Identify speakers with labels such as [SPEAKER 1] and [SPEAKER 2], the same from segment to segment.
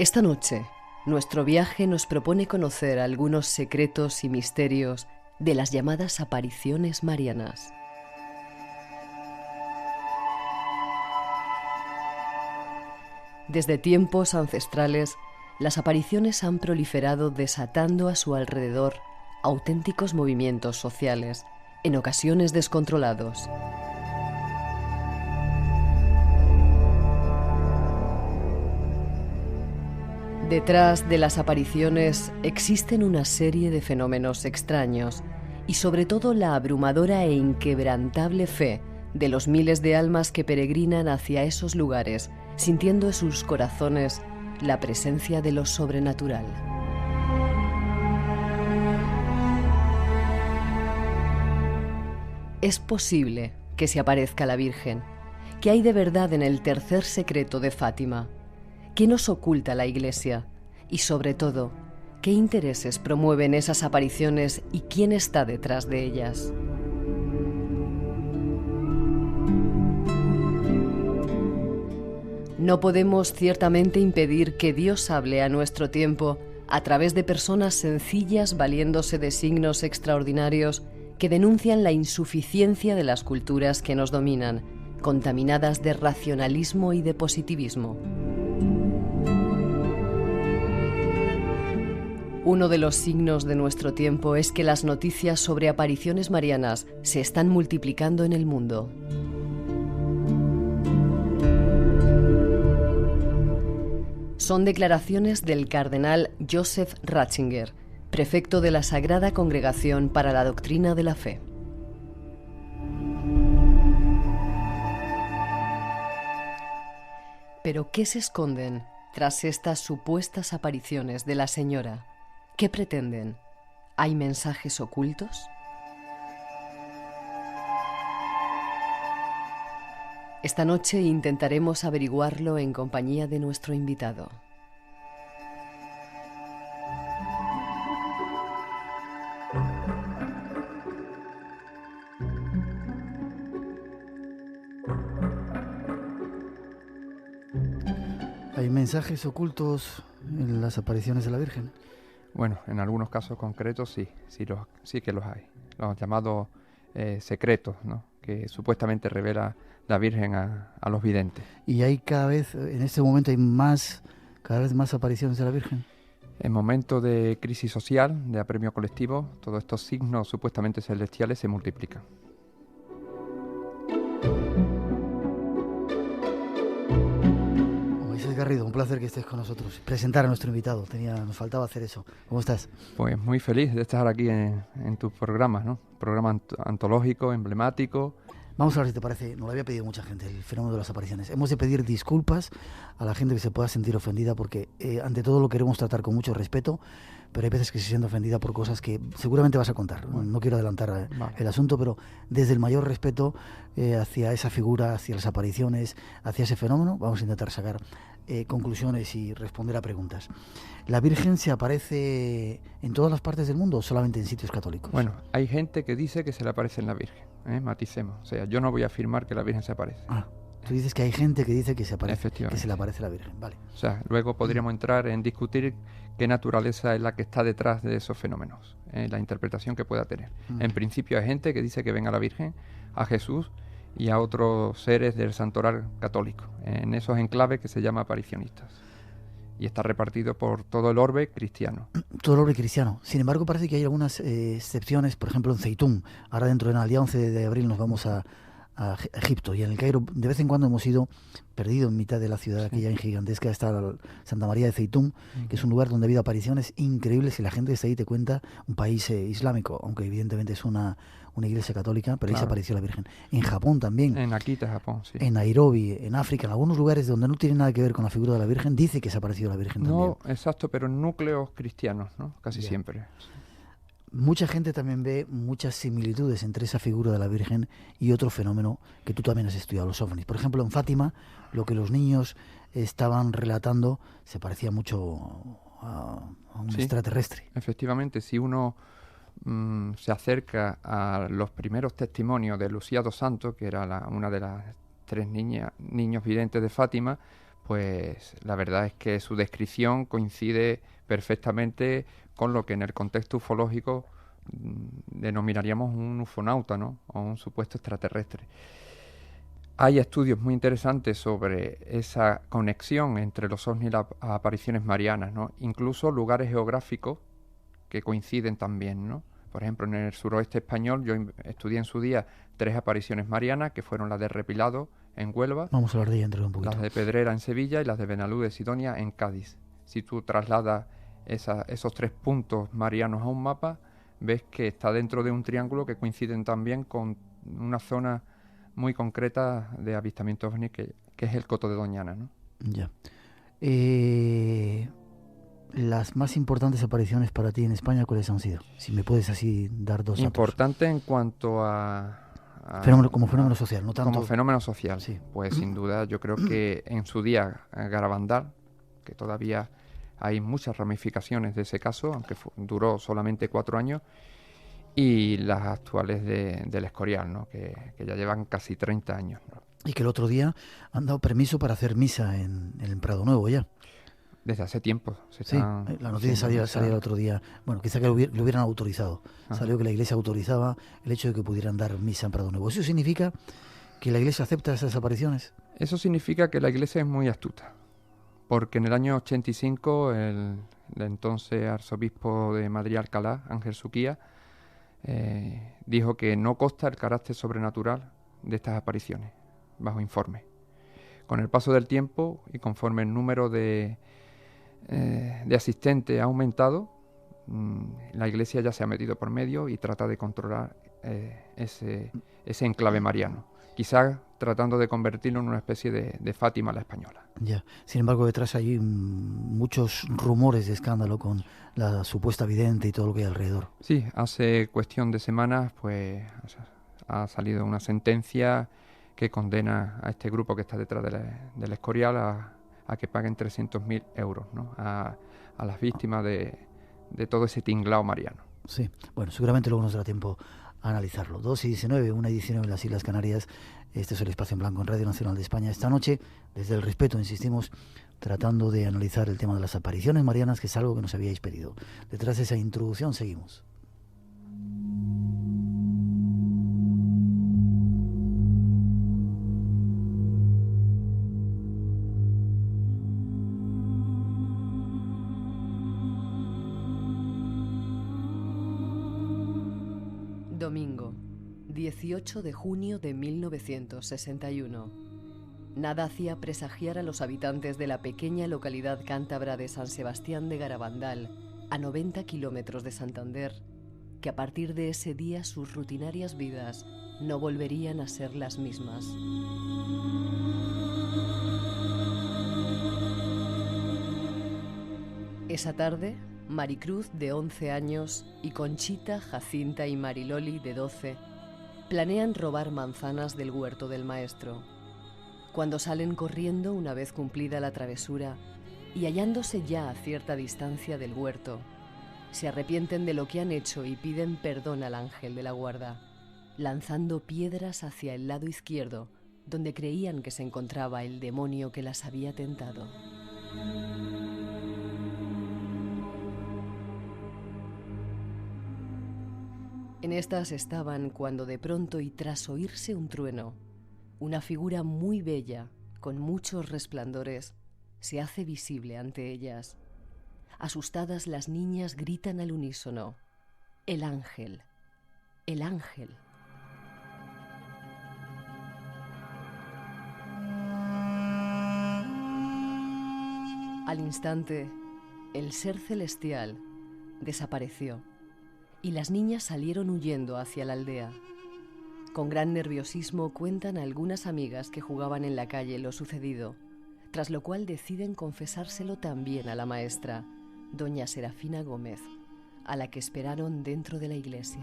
[SPEAKER 1] Esta noche, nuestro viaje nos propone conocer algunos secretos y misterios de las llamadas apariciones marianas. Desde tiempos ancestrales, las apariciones han proliferado desatando a su alrededor auténticos movimientos sociales, en ocasiones descontrolados. Detrás de las apariciones existen una serie de fenómenos extraños y sobre todo la abrumadora e inquebrantable fe de los miles de almas que peregrinan hacia esos lugares, sintiendo en sus corazones la presencia de lo sobrenatural. ¿Es posible que se aparezca la Virgen? ¿Qué hay de verdad en el tercer secreto de Fátima? ¿Qué nos oculta la Iglesia? Y sobre todo, ¿qué intereses promueven esas apariciones y quién está detrás de ellas? No podemos ciertamente impedir que Dios hable a nuestro tiempo a través de personas sencillas valiéndose de signos extraordinarios que denuncian la insuficiencia de las culturas que nos dominan, contaminadas de racionalismo y de positivismo. Uno de los signos de nuestro tiempo es que las noticias sobre apariciones marianas se están multiplicando en el mundo. Son declaraciones del cardenal Joseph Ratzinger, prefecto de la Sagrada Congregación para la Doctrina de la Fe. ¿Pero qué se esconden tras estas supuestas apariciones de la Señora? ¿Qué pretenden? ¿Hay mensajes ocultos? Esta noche intentaremos averiguarlo en compañía de nuestro invitado.
[SPEAKER 2] ¿Hay mensajes ocultos en las apariciones de la Virgen?
[SPEAKER 3] Bueno, en algunos casos concretos sí que los hay. Los llamados secretos, ¿no? Que supuestamente revela la Virgen a los videntes.
[SPEAKER 2] Y hay en este momento hay cada vez más apariciones de la Virgen.
[SPEAKER 3] En momentos de crisis social, de apremio colectivo, todos estos signos supuestamente celestiales se multiplican.
[SPEAKER 2] Moisés Garrido, un placer que estés con nosotros. Presentar a nuestro invitado, nos faltaba hacer eso. ¿Cómo estás?
[SPEAKER 3] Pues muy feliz de estar aquí en tus programas, ¿no? Programa antológico, emblemático.
[SPEAKER 2] Vamos a ver si te parece, nos lo había pedido mucha gente, el fenómeno de las apariciones. Hemos de pedir disculpas a la gente que se pueda sentir ofendida porque ante todo lo queremos tratar con mucho respeto, pero hay veces que se siente ofendida por cosas que seguramente vas a contar. Bueno, no quiero adelantar el asunto, pero desde el mayor respeto hacia esa figura, hacia las apariciones, hacia ese fenómeno, vamos a intentar sacar conclusiones y responder a preguntas. ¿La Virgen se aparece en todas las partes del mundo o solamente en sitios católicos?
[SPEAKER 3] Bueno, hay gente que dice que se le aparece en la Virgen, maticemos. O sea, yo no voy a afirmar que la Virgen se aparece.
[SPEAKER 2] Tú dices que hay gente que dice que se aparece,
[SPEAKER 3] que
[SPEAKER 2] se le aparece la Virgen, vale.
[SPEAKER 3] O sea, luego podríamos entrar en discutir qué naturaleza es la que está detrás de esos fenómenos, la interpretación que pueda tener. En principio hay gente que dice que ven a la Virgen, a Jesús y a otros seres del santoral católico, en esos enclaves que se llama aparicionistas. Y está repartido por todo el orbe cristiano.
[SPEAKER 2] Todo el orbe cristiano. Sin embargo, parece que hay algunas excepciones, por ejemplo en Zeitún. Ahora el día 11 de abril nos vamos a Egipto, y en el Cairo de vez en cuando hemos ido perdido en mitad de la ciudad aquella gigantesca, está Santa María de Zeitún, que es un lugar donde ha habido apariciones increíbles y la gente que está ahí te cuenta, un país islámico, aunque evidentemente es una iglesia católica, pero ahí se apareció la Virgen. En Japón también.
[SPEAKER 3] En Akita, Japón, sí.
[SPEAKER 2] En Nairobi, en África, en algunos lugares donde no tiene nada que ver con la figura de la Virgen, dice que se ha aparecido la Virgen también.
[SPEAKER 3] No, exacto, pero en núcleos cristianos, ¿no? Casi siempre.
[SPEAKER 2] Mucha gente también ve muchas similitudes entre esa figura de la Virgen y otro fenómeno que tú también has estudiado, los ovnis. Por ejemplo, en Fátima, lo que los niños estaban relatando se parecía mucho a un extraterrestre.
[SPEAKER 3] Efectivamente, si uno se acerca a los primeros testimonios de Lucía dos Santos, que era una de las 3 niños videntes de Fátima, pues la verdad es que su descripción coincide perfectamente con lo que en el contexto ufológico denominaríamos un ufonauta, ¿no? O un supuesto extraterrestre. Hay estudios muy interesantes sobre esa conexión entre los ovnis y las apariciones marianas, ¿no? Incluso lugares geográficos que coinciden también, ¿no? Por ejemplo, en el suroeste español yo estudié en su día 3 apariciones marianas, que fueron las de Repilado en Huelva,
[SPEAKER 2] Vamos a hablar de ella dentro de un poquito.
[SPEAKER 3] las de Pedrera en Sevilla y las de Benalú de Sidonia en Cádiz. Si tú trasladas esos 3 puntos marianos a un mapa, ves que está dentro de un triángulo que coinciden también con una zona muy concreta de avistamiento ovni que es el Coto de Doñana, ¿no?
[SPEAKER 2] Ya. Las más importantes apariciones para ti en España, ¿cuáles han sido? Si me puedes así dar 2 datos.
[SPEAKER 3] Importante en cuanto a
[SPEAKER 2] como fenómeno social, no tanto...
[SPEAKER 3] Como fenómeno social,
[SPEAKER 2] sí.
[SPEAKER 3] Pues sin duda yo creo que en su día Garabandal, que todavía hay muchas ramificaciones de ese caso, aunque duró solamente 4 años, y las actuales del Escorial, ¿no? que ya llevan casi 30 años, ¿no?
[SPEAKER 2] Y que el otro día han dado permiso para hacer misa en el Prado Nuevo ya.
[SPEAKER 3] Desde hace tiempo.
[SPEAKER 2] Sí, la noticia salió el otro día. Bueno, quizá que lo hubieran autorizado. Ajá. Salió que la Iglesia autorizaba el hecho de que pudieran dar misa en Prado Nuevo. ¿Eso significa que la Iglesia acepta esas apariciones?
[SPEAKER 3] Eso significa que la Iglesia es muy astuta. Porque en el año 85 el entonces arzobispo de Madrid-Alcalá, Ángel Suquía, dijo que no consta el carácter sobrenatural de estas apariciones, bajo informe. Con el paso del tiempo y conforme el número de asistentes ha aumentado, la Iglesia ya se ha metido por medio y trata de controlar ese enclave mariano, quizás tratando de convertirlo en una especie de Fátima la española.
[SPEAKER 2] Ya. Sin embargo, detrás hay muchos rumores de escándalo con la supuesta vidente y todo lo que hay alrededor.
[SPEAKER 3] Sí, hace cuestión de semanas pues ha salido una sentencia que condena a este grupo que está detrás del Escorial a que paguen 300.000 euros, ¿no? a las víctimas de todo ese tinglao mariano.
[SPEAKER 2] Sí, bueno, seguramente luego nos dará tiempo a analizarlo. 2:19, 1:19 en las Islas Canarias. Este es el Espacio en Blanco en Radio Nacional de España. Esta noche, desde el respeto, insistimos, tratando de analizar el tema de las apariciones marianas, que es algo que nos habíais pedido. Detrás de esa introducción seguimos.
[SPEAKER 1] Domingo, 18 de junio de 1961. Nada hacía presagiar a los habitantes de la pequeña localidad cántabra de San Sebastián de Garabandal, a 90 kilómetros de Santander, que a partir de ese día sus rutinarias vidas no volverían a ser las mismas. Esa tarde, Maricruz, de 11 años, y Conchita, Jacinta y Mariloli, de 12, planean robar manzanas del huerto del maestro. Cuando salen corriendo una vez cumplida la travesura y hallándose ya a cierta distancia del huerto, se arrepienten de lo que han hecho y piden perdón al ángel de la guarda, lanzando piedras hacia el lado izquierdo, donde creían que se encontraba el demonio que las había tentado. En estas estaban cuando de pronto y tras oírse un trueno, una figura muy bella, con muchos resplandores, se hace visible ante ellas. Asustadas las niñas gritan al unísono: ¡El ángel! ¡El ángel! Al instante, el ser celestial desapareció y las niñas salieron huyendo hacia la aldea. Con gran nerviosismo cuentan a algunas amigas que jugaban en la calle lo sucedido, tras lo cual deciden confesárselo también a la maestra, doña Serafina Gómez, a la que esperaron dentro de la iglesia.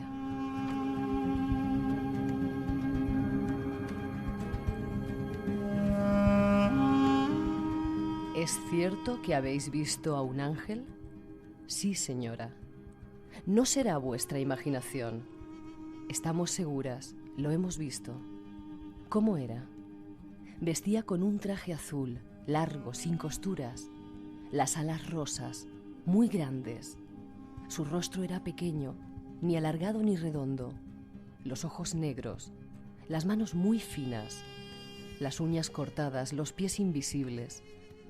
[SPEAKER 1] ¿Es cierto que habéis visto a un ángel? Sí, señora. No será vuestra imaginación. Estamos seguras, lo hemos visto. ¿Cómo era? Vestía con un traje azul, largo, sin costuras, las alas rosas, muy grandes. Su rostro era pequeño, ni alargado ni redondo, los ojos negros, las manos muy finas, las uñas cortadas, los pies invisibles.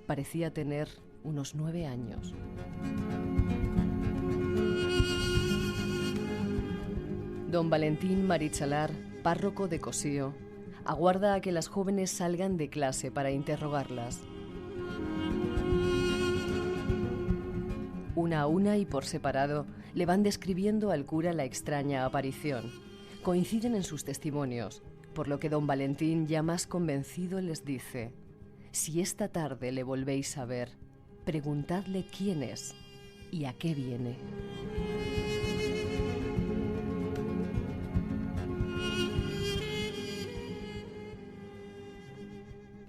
[SPEAKER 1] Parecía tener unos 9 años. Don Valentín Marichalar, párroco de Cosío, aguarda a que las jóvenes salgan de clase para interrogarlas. Una a una y por separado le van describiendo al cura la extraña aparición. Coinciden en sus testimonios, por lo que don Valentín, ya más convencido, les dice: si esta tarde le volvéis a ver, preguntadle quién es y a qué viene.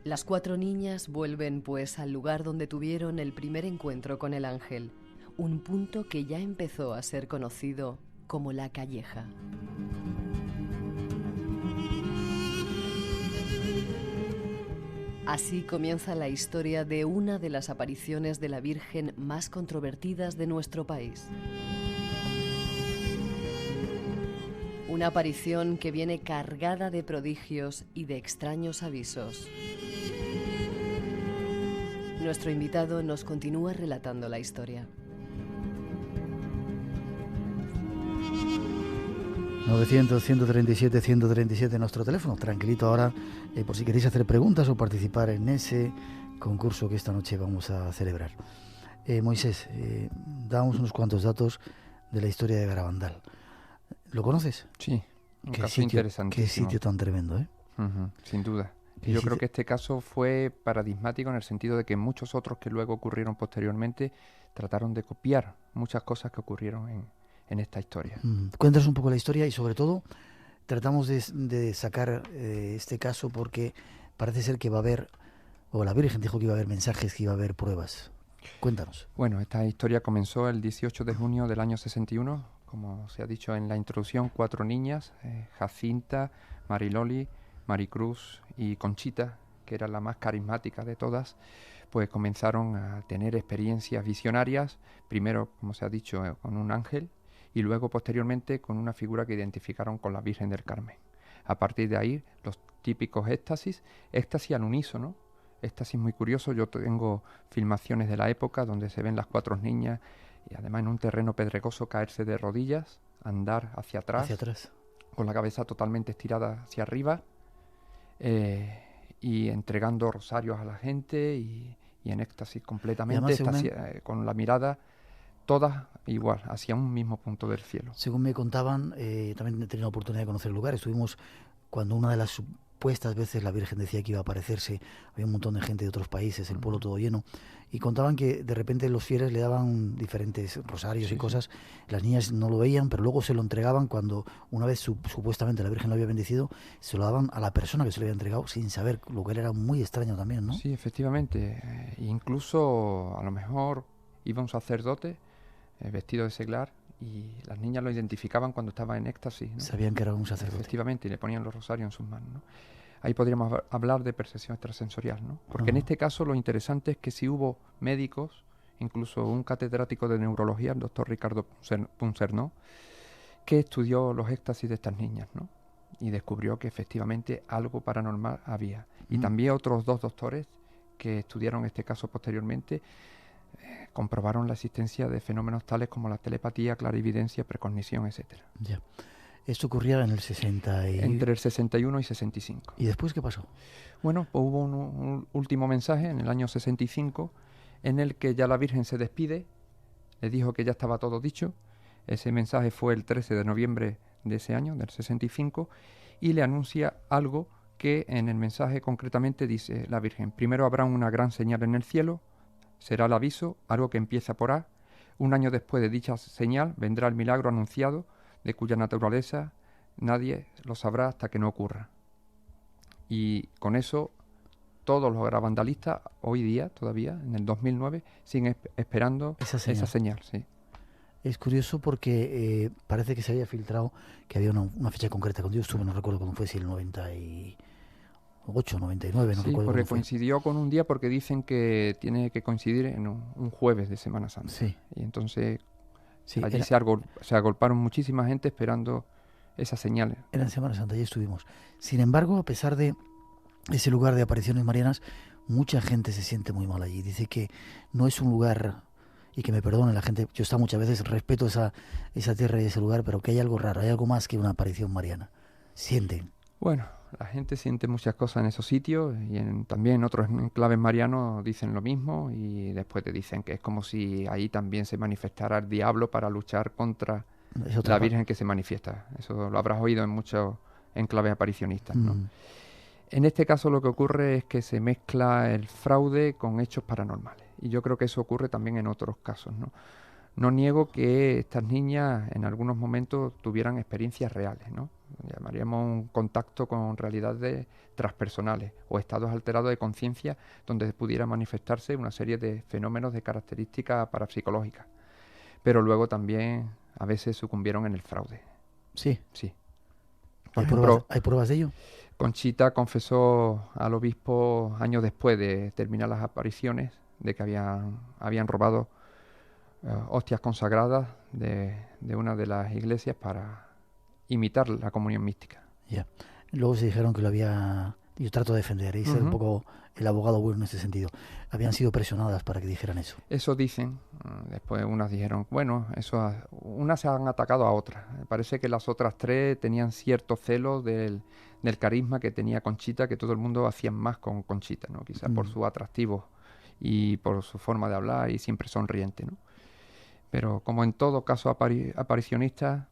[SPEAKER 1] Las 4 niñas vuelven pues al lugar donde tuvieron el primer encuentro con el ángel, un punto que ya empezó a ser conocido como La Calleja. Así comienza la historia de una de las apariciones de la Virgen más controvertidas de nuestro país. Una aparición que viene cargada de prodigios y de extraños avisos. Nuestro invitado nos continúa relatando la historia.
[SPEAKER 2] 900-137-137 nuestro teléfono. Tranquilito ahora, por si queréis hacer preguntas o participar en ese concurso que esta noche vamos a celebrar. Moisés, damos unos cuantos datos de la historia de Garabandal. ¿Lo conoces?
[SPEAKER 3] Sí, un
[SPEAKER 2] Qué
[SPEAKER 3] caso
[SPEAKER 2] sitio,
[SPEAKER 3] interesantísimo.
[SPEAKER 2] qué sitio tan tremendo, ¿eh?
[SPEAKER 3] Sin duda.
[SPEAKER 2] Qué
[SPEAKER 3] Yo
[SPEAKER 2] sitio.
[SPEAKER 3] creo que este caso fue paradigmático en el sentido de que muchos otros que luego ocurrieron posteriormente trataron de copiar muchas cosas que ocurrieron en esta historia.
[SPEAKER 2] Cuéntanos un poco la historia y sobre todo tratamos de sacar este caso porque parece ser que va a haber, o la Virgen dijo que iba a haber mensajes, que iba a haber pruebas. Cuéntanos.
[SPEAKER 3] Bueno, esta historia comenzó el 18 de junio del año 61, como se ha dicho en la introducción, 4 niñas, Jacinta, Mariloli, Maricruz y Conchita, que era la más carismática de todas, pues comenzaron a tener experiencias visionarias, primero, como se ha dicho, con un ángel, y luego posteriormente con una figura que identificaron con la Virgen del Carmen. A partir de ahí, los típicos éxtasis al unísono, éxtasis muy curioso. Yo tengo filmaciones de la época donde se ven las 4 niñas y además en un terreno pedregoso caerse de rodillas, andar hacia atrás, con la cabeza totalmente estirada hacia arriba, y entregando rosarios a la gente y en éxtasis completamente, con la mirada todas igual, hacia un mismo punto del cielo.
[SPEAKER 2] Según me contaban, también he tenido la oportunidad de conocer el lugar. Estuvimos cuando una de las supuestas veces la Virgen decía que iba a aparecerse, había un montón de gente de otros países, el pueblo todo lleno, y contaban que de repente los fieles le daban diferentes rosarios y cosas. Las niñas no lo veían, pero luego se lo entregaban cuando una vez supuestamente la Virgen lo había bendecido, se lo daban a la persona que se lo había entregado sin saber, lo cual era muy extraño también, ¿no?
[SPEAKER 3] Sí, efectivamente. Incluso a lo mejor iba un sacerdote vestido de seglar y las niñas lo identificaban cuando estaba en éxtasis, ¿no?
[SPEAKER 2] Sabían que era un sacerdote.
[SPEAKER 3] Efectivamente, y le ponían los rosarios en sus manos, ¿no? Ahí podríamos hablar de percepción extrasensorial, ¿no? Porque en este caso lo interesante es que sí hubo médicos, incluso un catedrático de neurología, el doctor Ricardo Puncerno, que estudió los éxtasis de estas niñas, ¿no? Y descubrió que efectivamente algo paranormal había. Y también otros 2 doctores que estudiaron este caso posteriormente comprobaron la existencia de fenómenos tales como la telepatía, clarividencia, precognición, etcétera.
[SPEAKER 2] Ya. Esto ocurría en el 60 y...
[SPEAKER 3] Entre el 61 y 65.
[SPEAKER 2] ¿Y después qué pasó?
[SPEAKER 3] Bueno, pues hubo un último mensaje en el año 65 en el que ya la Virgen se despide, le dijo que ya estaba todo dicho. Ese mensaje fue el 13 de noviembre de ese año, del 65, y le anuncia algo que en el mensaje concretamente dice la Virgen: primero habrá una gran señal en el cielo, será el aviso, algo que empieza por A. Un año después de dicha señal vendrá el milagro anunciado, de cuya naturaleza nadie lo sabrá hasta que no ocurra. Y con eso todos los garabandalistas hoy día, todavía, en el 2009, siguen esperando esa señal. Sí.
[SPEAKER 2] Es curioso porque parece que se había filtrado que había una fecha concreta. Cuando yo estuve, no recuerdo cuándo fue, si el 98 8, 99, no
[SPEAKER 3] Sí,
[SPEAKER 2] recuerdo
[SPEAKER 3] porque
[SPEAKER 2] cuándo fue.
[SPEAKER 3] coincidió con un día porque dicen que tiene que coincidir en un jueves de Semana Santa.
[SPEAKER 2] Sí,
[SPEAKER 3] Y entonces
[SPEAKER 2] sí,
[SPEAKER 3] allí se agolparon muchísima gente esperando esas señales.
[SPEAKER 2] era en Semana Santa, ya estuvimos. Sin embargo, a pesar de ese lugar de apariciones marianas, mucha gente se siente muy mal allí. Dice que no es un lugar, y que me perdone la gente, yo he estado muchas veces, respeto esa tierra y ese lugar, pero que hay algo raro, hay algo más que una aparición mariana. Sienten.
[SPEAKER 3] Bueno, la gente siente muchas cosas en esos sitios y también en otros enclaves marianos dicen lo mismo y después te dicen que es como si ahí también se manifestara el diablo para luchar contra
[SPEAKER 2] Es otra
[SPEAKER 3] la Virgen que se manifiesta. Eso lo habrás oído en muchos enclaves aparicionistas, ¿no? En este caso lo que ocurre es que se mezcla el fraude con hechos paranormales. Y yo creo que eso ocurre también en otros casos, ¿no? No niego que estas niñas en algunos momentos tuvieran experiencias reales, ¿no? Llamaríamos un contacto con realidades transpersonales o estados alterados de conciencia donde pudiera manifestarse una serie de fenómenos de características parapsicológicas. Pero luego también a veces sucumbieron en el fraude.
[SPEAKER 2] Sí.
[SPEAKER 3] Sí.
[SPEAKER 2] ¿Hay pruebas de ello?
[SPEAKER 3] Conchita confesó al obispo años después de terminar las apariciones de que habían robado hostias consagradas de una de las iglesias para imitar la comunión mística.
[SPEAKER 2] Ya. Luego se dijeron que lo había... Yo trato de defender y ser un poco el abogado bueno en ese sentido. Habían sido presionadas para que dijeran eso.
[SPEAKER 3] Eso dicen. Después unas dijeron, bueno, unas se han atacado a otras. Parece que las otras tres tenían cierto celo del carisma que tenía Conchita, que todo el mundo hacía más con Conchita, ¿no? Quizás por su atractivo y por su forma de hablar y siempre sonriente, ¿no? Pero como en todo caso aparicionista,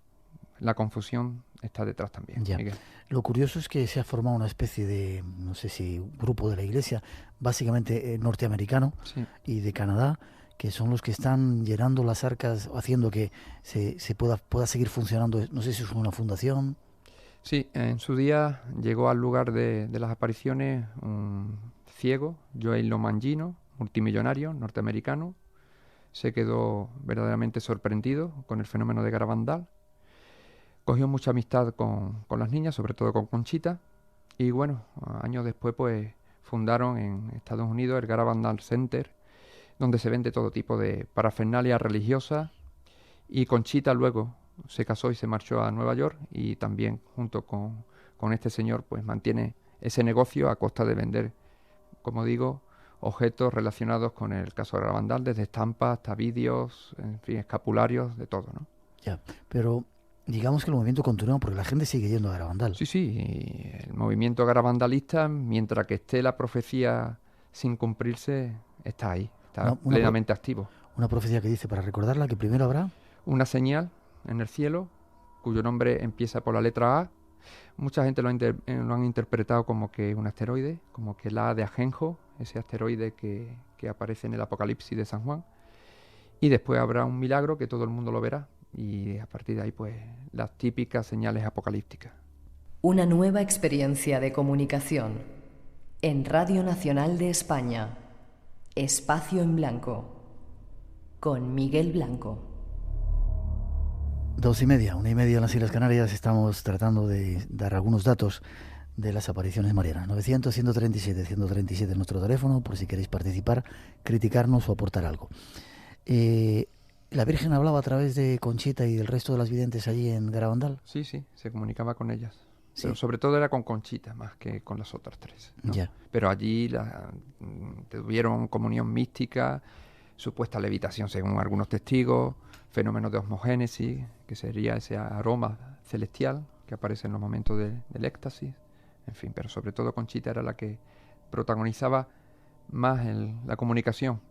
[SPEAKER 3] la confusión está detrás también.
[SPEAKER 2] Ya.
[SPEAKER 3] Miguel.
[SPEAKER 2] Lo curioso es que se ha formado una especie de, no sé si grupo de la iglesia, básicamente norteamericano
[SPEAKER 3] Sí.
[SPEAKER 2] y de Canadá, que son los que están llenando las arcas, haciendo que se pueda seguir funcionando. No sé si es una fundación.
[SPEAKER 3] Sí, en su día llegó al lugar de las apariciones un ciego, Joel Lomangino, multimillonario norteamericano. Se quedó verdaderamente sorprendido con el fenómeno de Garabandal. Cogió mucha amistad con las niñas, sobre todo con Conchita. Y bueno, años después pues fundaron en Estados Unidos el Garabandal Center, donde se vende todo tipo de parafernalia religiosa. Y Conchita luego se casó y se marchó a Nueva York y también junto con este señor pues mantiene ese negocio a costa de vender, como digo, objetos relacionados con el caso de Garabandal, desde estampas hasta vídeos, en fin, escapularios, de todo, ¿no?
[SPEAKER 2] Ya, pero digamos que el movimiento continúa porque la gente sigue yendo a Garabandal.
[SPEAKER 3] Sí, sí, el movimiento garabandalista, mientras que esté la profecía sin cumplirse, está ahí, está plenamente activo.
[SPEAKER 2] Una profecía que dice, para recordarla, que primero habrá
[SPEAKER 3] una señal en el cielo cuyo nombre empieza por la letra A. Mucha gente lo han interpretado como que es un asteroide, como que la A de Ajenjo, ese asteroide que aparece en el Apocalipsis de San Juan. Y después habrá un milagro que todo el mundo lo verá. Y a partir de ahí, pues, las típicas señales apocalípticas.
[SPEAKER 1] Una nueva experiencia de comunicación. En Radio Nacional de España. Espacio en Blanco. Con Miguel Blanco.
[SPEAKER 2] 2:30, 1:30 en las Islas Canarias. Estamos tratando de dar algunos datos de las apariciones marianas. 900-137-137 es nuestro teléfono, por si queréis participar, criticarnos o aportar algo. ¿La Virgen hablaba a través de Conchita y del resto de las videntes allí en Garabandal?
[SPEAKER 3] Sí, sí, se comunicaba con ellas.
[SPEAKER 2] Sí.
[SPEAKER 3] Pero sobre todo era con Conchita, más que con las otras tres, ¿no?
[SPEAKER 2] Ya.
[SPEAKER 3] Pero allí tuvieron comunión mística, supuesta levitación según algunos testigos, fenómenos de osmogénesis, que sería ese aroma celestial que aparece en los momentos del éxtasis. En fin, pero sobre todo Conchita era la que protagonizaba más la comunicación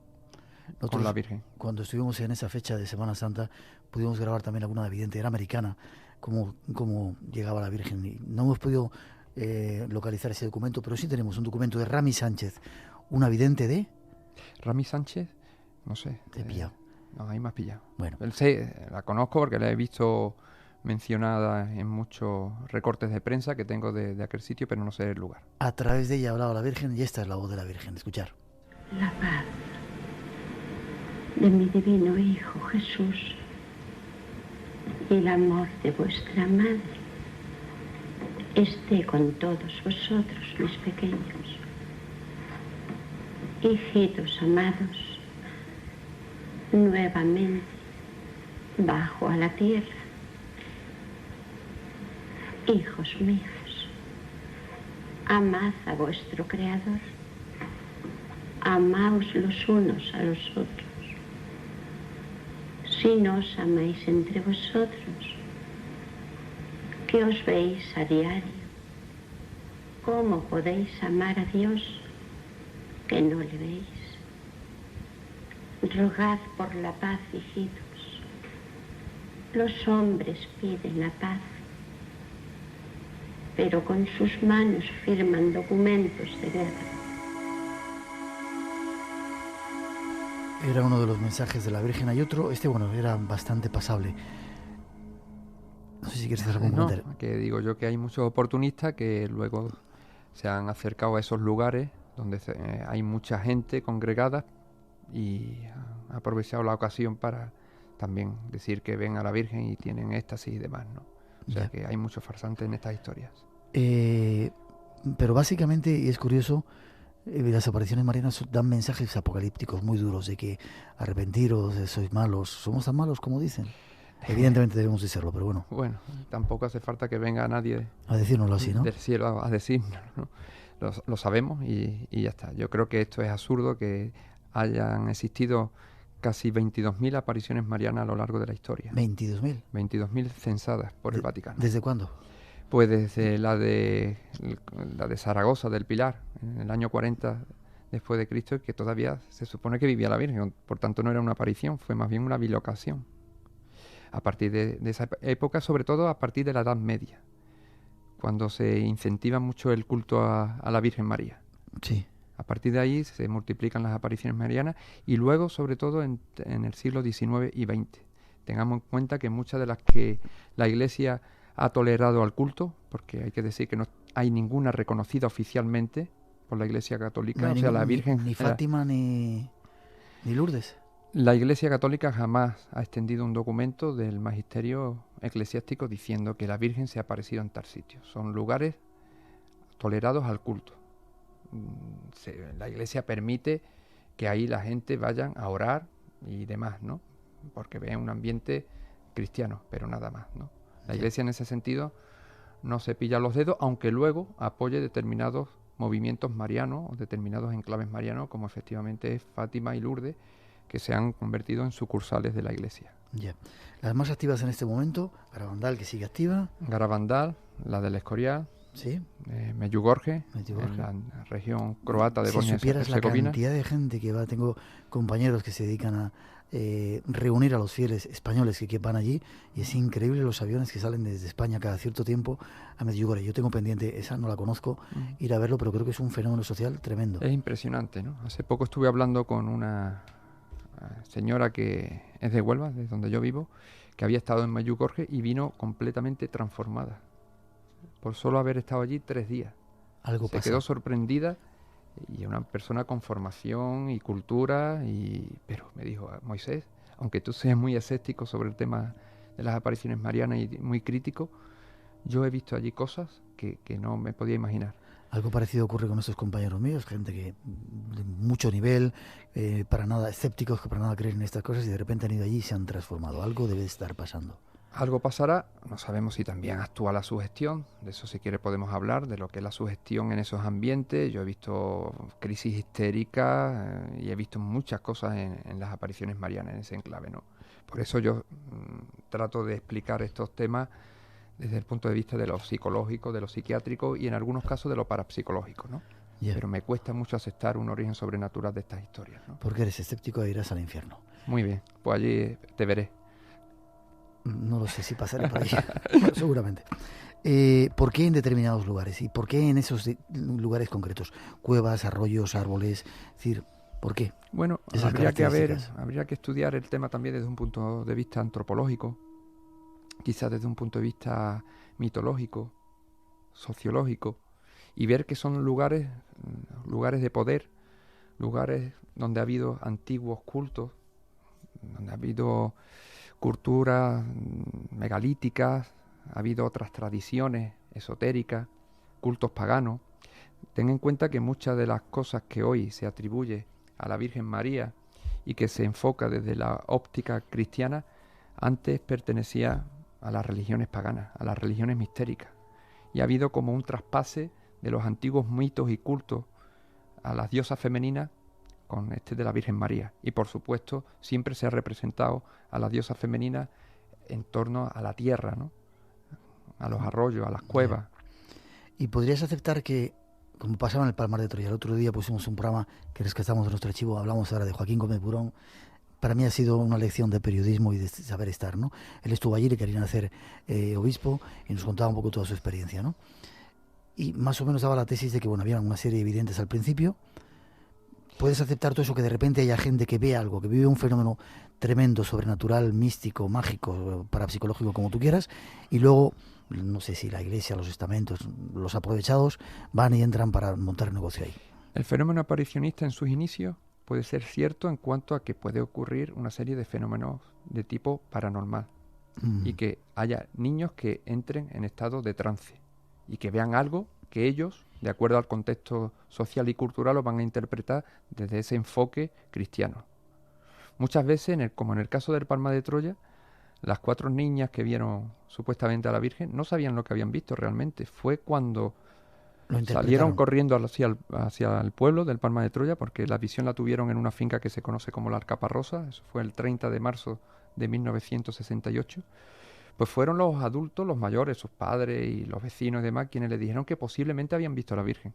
[SPEAKER 3] con la Virgen.
[SPEAKER 2] Cuando estuvimos en esa fecha de Semana Santa, pudimos grabar también alguna vidente, era americana, cómo llegaba la Virgen. Y no hemos podido localizar ese documento, pero sí tenemos un documento de Rami Sánchez, una vidente de...
[SPEAKER 3] Rami Sánchez, no sé.
[SPEAKER 2] Te he pillado.
[SPEAKER 3] No, ahí me has pillado.
[SPEAKER 2] Bueno.
[SPEAKER 3] La conozco porque la he visto mencionada en muchos recortes de prensa que tengo de aquel sitio, pero no sé el lugar.
[SPEAKER 2] A través de ella hablaba la Virgen y esta es la voz de la Virgen. Escuchar.
[SPEAKER 4] La paz de mi divino Hijo Jesús y el amor de vuestra Madre esté con todos vosotros, mis pequeños. Hijitos amados, nuevamente bajo a la tierra. Hijos míos, amad a vuestro Creador, amaos los unos a los otros. Si no os amáis entre vosotros, que os veis a diario, ¿cómo podéis amar a Dios que no le veis? Rogad por la paz, hijitos. Los hombres piden la paz, pero con sus manos firman documentos de guerra.
[SPEAKER 2] Era uno de los mensajes de la Virgen. Hay otro, bueno, era bastante pasable. No sé si quieres hacer algún comentario.
[SPEAKER 3] No, que digo yo que hay muchos oportunistas que luego se han acercado a esos lugares donde hay mucha gente congregada y han aprovechado la ocasión para también decir que ven a la Virgen y tienen éxtasis y demás, ¿no? O sea que hay muchos farsantes en estas historias.
[SPEAKER 2] Pero básicamente, y es curioso, las apariciones marianas dan mensajes apocalípticos muy duros de que arrepentiros, sois malos. ¿Somos tan malos como dicen? Evidentemente debemos de serlo, pero bueno.
[SPEAKER 3] Bueno, tampoco hace falta que venga nadie
[SPEAKER 2] a decírnoslo así, ¿no?
[SPEAKER 3] Del cielo a decirnos, ¿no? Lo sabemos y ya está. Yo creo que esto es absurdo, que hayan existido casi 22.000 apariciones marianas a lo largo de la historia.
[SPEAKER 2] ¿22.000?
[SPEAKER 3] 22.000 censadas por el Vaticano.
[SPEAKER 2] ¿Desde cuándo?
[SPEAKER 3] Pues desde la de Zaragoza, del Pilar, en el año 40 después de Cristo, que todavía se supone que vivía la Virgen. Por tanto, no era una aparición, fue más bien una bilocación. A partir de esa época, sobre todo a partir de la Edad Media, cuando se incentiva mucho el culto a la Virgen María.
[SPEAKER 2] Sí.
[SPEAKER 3] A partir de ahí se multiplican las apariciones marianas y luego, sobre todo, en el siglo XIX y XX. Tengamos en cuenta que muchas de las que la Iglesia ha tolerado al culto, porque hay que decir que no hay ninguna reconocida oficialmente por la Iglesia Católica,
[SPEAKER 2] No hay
[SPEAKER 3] la Virgen...
[SPEAKER 2] Ni Fátima ni Lourdes.
[SPEAKER 3] La Iglesia Católica jamás ha extendido un documento del magisterio eclesiástico diciendo que la Virgen se ha aparecido en tal sitio. Son lugares tolerados al culto. La Iglesia permite que ahí la gente vayan a orar y demás, ¿no? Porque ve un ambiente cristiano, pero nada más, ¿no? La Iglesia en ese sentido no se pilla los dedos, aunque luego apoye determinados movimientos marianos o determinados enclaves marianos, como efectivamente es Fátima y Lourdes, que se han convertido en sucursales de la Iglesia.
[SPEAKER 2] Ya. Las más activas en este momento, Garabandal, que sigue activa.
[SPEAKER 3] Garabandal, la del Escorial,
[SPEAKER 2] sí.
[SPEAKER 3] Medjugorje, en la región croata de Bosnia y Herzegovina.
[SPEAKER 2] Si supieras la cantidad de gente que va, tengo compañeros que se dedican a reunir a los fieles españoles que van allí, y es increíble los aviones que salen desde España cada cierto tiempo a Medjugorje. Yo tengo pendiente, esa no la conozco, ir a verlo, pero creo que es un fenómeno social tremendo.
[SPEAKER 3] Es impresionante, ¿no? Hace poco estuve hablando con una señora que es de Huelva, de donde yo vivo, que había estado en Medjugorje y vino completamente transformada por solo haber estado allí 3 días.
[SPEAKER 2] Algo
[SPEAKER 3] Se quedó sorprendida, y una persona con formación y cultura, pero me dijo: Moisés, aunque tú seas muy escéptico sobre el tema de las apariciones marianas y muy crítico, yo he visto allí cosas que no me podía imaginar.
[SPEAKER 2] Algo parecido ocurre con estos compañeros míos, gente que de mucho nivel, para nada escépticos, que para nada creen en estas cosas, y de repente han ido allí y se han transformado. Algo debe estar pasando.
[SPEAKER 3] Algo pasará, no sabemos si también actúa la sugestión, de eso si quiere podemos hablar, de lo que es la sugestión en esos ambientes. Yo he visto crisis histéricas y he visto muchas cosas en las apariciones marianas en ese enclave, ¿no? Por eso yo trato de explicar estos temas desde el punto de vista de lo psicológico, de lo psiquiátrico y en algunos casos de lo parapsicológico, ¿no?
[SPEAKER 2] Yeah.
[SPEAKER 3] Pero me cuesta mucho aceptar un origen sobrenatural de estas historias, ¿no?
[SPEAKER 2] Porque eres escéptico e irás al infierno.
[SPEAKER 3] Muy bien, pues allí te veré.
[SPEAKER 2] No lo sé si pasaré por allí, seguramente. ¿Por qué en determinados lugares? ¿Y por qué en esos lugares concretos? Cuevas, arroyos, árboles, es decir, ¿por qué?
[SPEAKER 3] Bueno, habría que estudiar el tema también desde un punto de vista antropológico, quizás desde un punto de vista mitológico, sociológico, y ver que son lugares de poder, lugares donde ha habido antiguos cultos, donde ha habido culturas megalíticas, ha habido otras tradiciones esotéricas, cultos paganos. Ten en cuenta que muchas de las cosas que hoy se atribuye a la Virgen María y que se enfoca desde la óptica cristiana, antes pertenecía a las religiones paganas, a las religiones mistéricas. Y ha habido como un traspase de los antiguos mitos y cultos a las diosas femeninas con este de la Virgen María. Y por supuesto siempre se ha representado a las diosas femeninas en torno a la tierra, ¿no? A los arroyos, a las cuevas.
[SPEAKER 2] ¿Y podrías aceptar que, como pasaba en el Palmar de Troya, el otro día pusimos un programa que rescatamos de nuestro archivo, hablamos ahora de Joaquín Gómez Burón? Para mí ha sido una lección de periodismo y de saber estar, ¿no? Él estuvo allí, le querían hacer obispo y nos contaba un poco toda su experiencia, ¿no? Y más o menos daba la tesis de que, bueno, había una serie de evidentes al principio. ¿Puedes aceptar todo eso, que de repente haya gente que ve algo, que vive un fenómeno tremendo, sobrenatural, místico, mágico, parapsicológico, como tú quieras, y luego, no sé si la iglesia, los estamentos, los aprovechados, van y entran para montar negocio ahí?
[SPEAKER 3] El fenómeno aparicionista en sus inicios puede ser cierto en cuanto a que puede ocurrir una serie de fenómenos de tipo paranormal y que haya niños que entren en estado de trance y que vean algo que ellos, de acuerdo al contexto social y cultural, lo van a interpretar desde ese enfoque cristiano. Muchas veces, como en el caso del Palmar de Troya, las 4 niñas que vieron supuestamente a la Virgen no sabían lo que habían visto realmente. Fue cuando salieron corriendo hacia el pueblo del Palmar de Troya, porque la visión la tuvieron en una finca que se conoce como la Alcaparrosa. Eso fue el 30 de marzo de 1968. Pues fueron los adultos, los mayores, sus padres y los vecinos y demás, quienes le dijeron que posiblemente habían visto a la Virgen.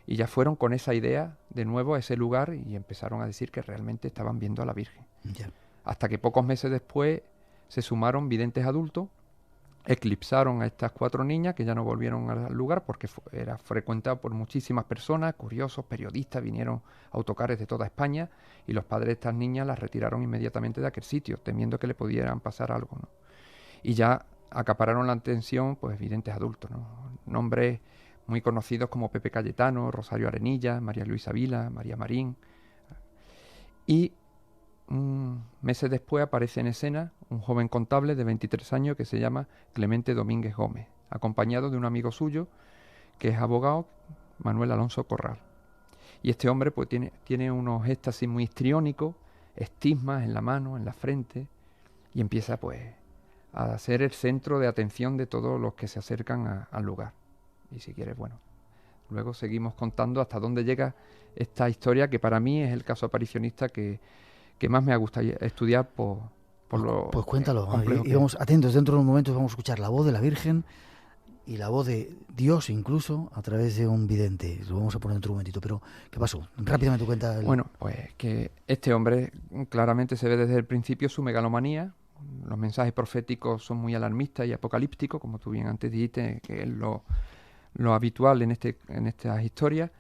[SPEAKER 3] Y ya fueron con esa idea de nuevo a ese lugar y empezaron a decir que realmente estaban viendo a la Virgen.
[SPEAKER 2] Yeah.
[SPEAKER 3] Hasta que pocos meses después se sumaron videntes adultos, eclipsaron a estas 4 niñas que ya no volvieron al lugar porque era frecuentado por muchísimas personas, curiosos, periodistas, vinieron autocares de toda España y los padres de estas niñas las retiraron inmediatamente de aquel sitio, temiendo que le pudieran pasar algo, ¿no? Y ya acapararon la atención, pues, videntes adultos, ¿no? Nombres muy conocidos como Pepe Cayetano, Rosario Arenilla, María Luisa Vila, María Marín. Y meses después aparece en escena un joven contable de 23 años que se llama Clemente Domínguez Gómez, acompañado de un amigo suyo que es abogado, Manuel Alonso Corral. Y este hombre pues tiene unos éxtasis muy histriónicos, estigmas en la mano, en la frente, y empieza pues a ser el centro de atención de todos los que se acercan al lugar. Y si quieres, bueno, luego seguimos contando hasta dónde llega esta historia, que para mí es el caso aparicionista que más me gusta estudiar por lo...
[SPEAKER 2] Pues cuéntalo,
[SPEAKER 3] y
[SPEAKER 2] vamos atentos, dentro de un momento vamos a escuchar la voz de la Virgen y la voz de Dios incluso a través de un vidente. Lo vamos a poner dentro de un momentito, pero ¿qué pasó? Rápidamente cuenta.
[SPEAKER 3] Bueno, pues que este hombre claramente se ve desde el principio su megalomanía. Los mensajes proféticos son muy alarmistas y apocalípticos, como tú bien antes dijiste, que es lo habitual en estas historias.